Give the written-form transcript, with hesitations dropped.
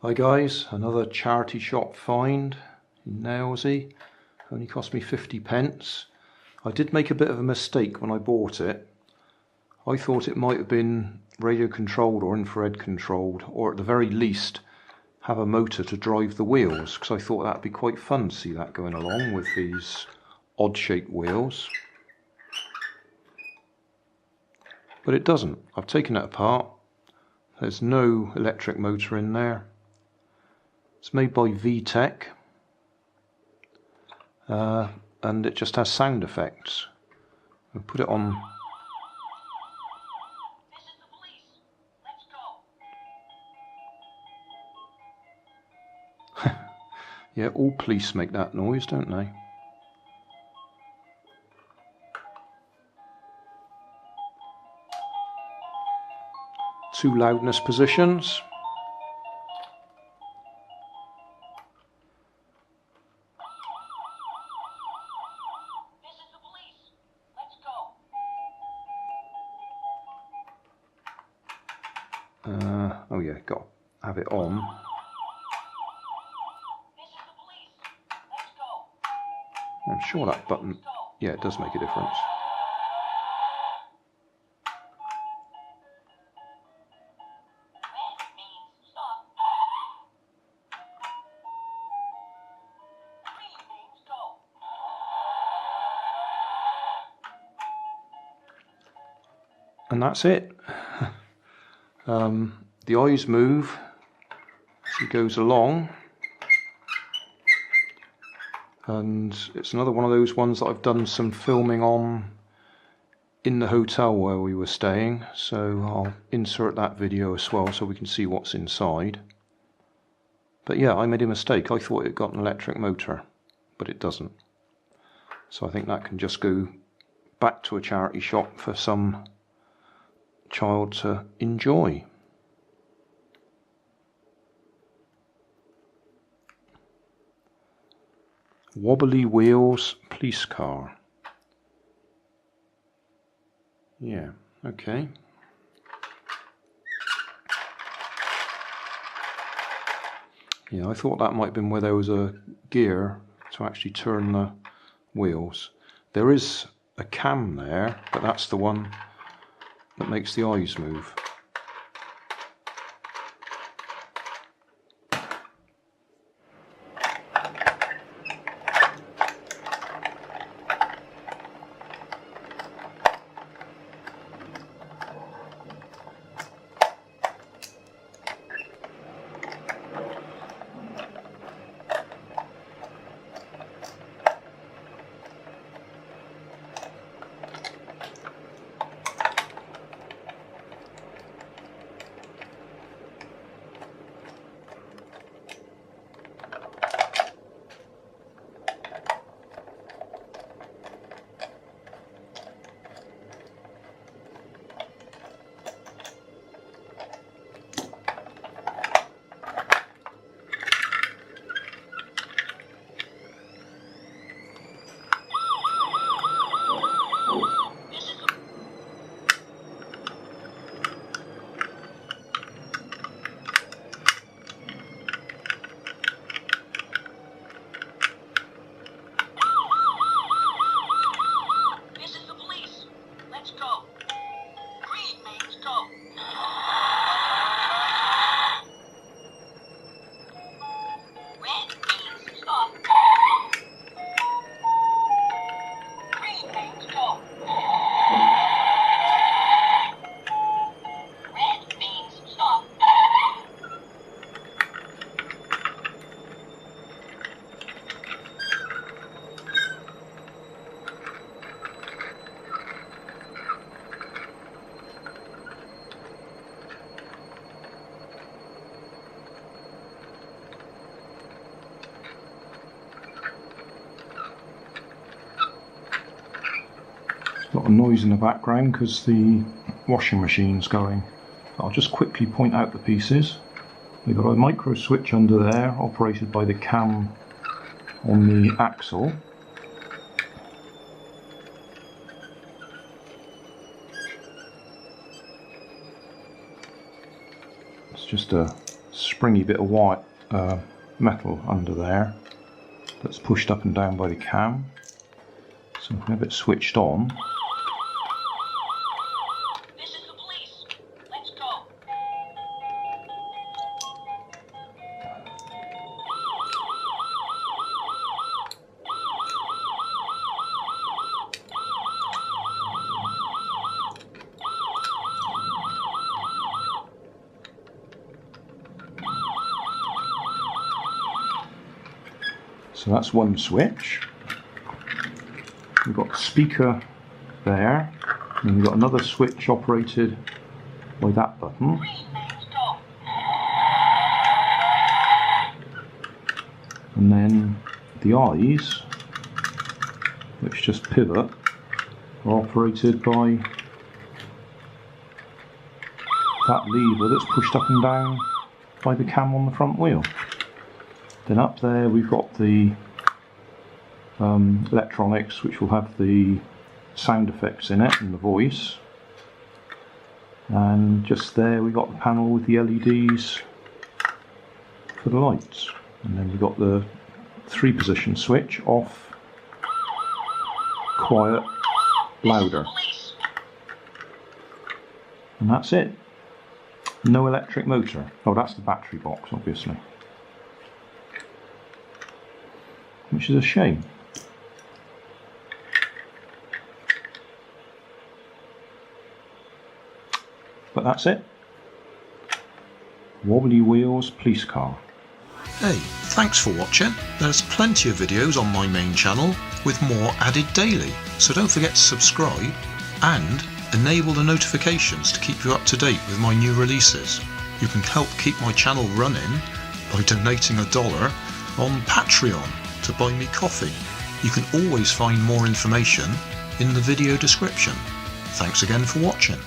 Hi guys, another charity shop find in Nailsea. Only cost me 50p. I did make a bit of a mistake when I bought it. I thought it might have been radio controlled or infrared controlled, or at the very least have a motor to drive the wheels, because I thought that'd be quite fun to see that going along with these odd shaped wheels. But it doesn't. I've taken it apart. There's no electric motor in there. It's made by Vtech, and it just has sound effects. I'll put it on. This is the police. Let's go. Yeah, all police make that noise, don't they? Two loudness positions. This is the police. Let's go. Oh yeah, got to have it on. This is the police. Let's go. I'm sure that button, yeah, it does make a difference. Red means stop. Green means go. And that's it. The eyes move as it goes along, and it's another one of those ones that I've done some filming on in the hotel where we were staying, so I'll insert that video as well so we can see what's inside. But yeah, I made a mistake. I thought it got an electric motor, but it doesn't. So I think that can just go back to a charity shop for some child to enjoy. Wobbly wheels police car. Yeah, okay. Yeah, I thought that might have been where there was a gear to actually turn the wheels. There is a cam there, but that's the one that makes the eyes move. Got a noise in the background because the washing machine's going. I'll just quickly point out the pieces. We've got a micro switch under there operated by the cam on the axle. It's just a springy bit of white metal under there that's pushed up and down by the cam. So if we have it switched on, This is the police. Let's go. so that's one switch. We've got the speaker there, and we've got another switch operated by that button. Let's go. And then the eyes, which just pivot, are operated by that lever that's pushed up and down by the cam on the front wheel. Then up there we've got the electronics, which will have the sound effects in it and the voice. And just there we've got the panel with the LEDs for the lights. And then we've got the 3-position switch: off, quiet, louder. Police. And that's it. No electric motor. Oh, that's the battery box, obviously. Which is a shame. But that's it. Wobbly wheels police car. Hey, thanks for watching. There's plenty of videos on my main channel with more added daily, so don't forget to subscribe and enable the notifications to keep you up to date with my new releases. You can help keep my channel running by donating $1 on Patreon to buy me coffee. You can always find more information in the video description. Thanks again for watching.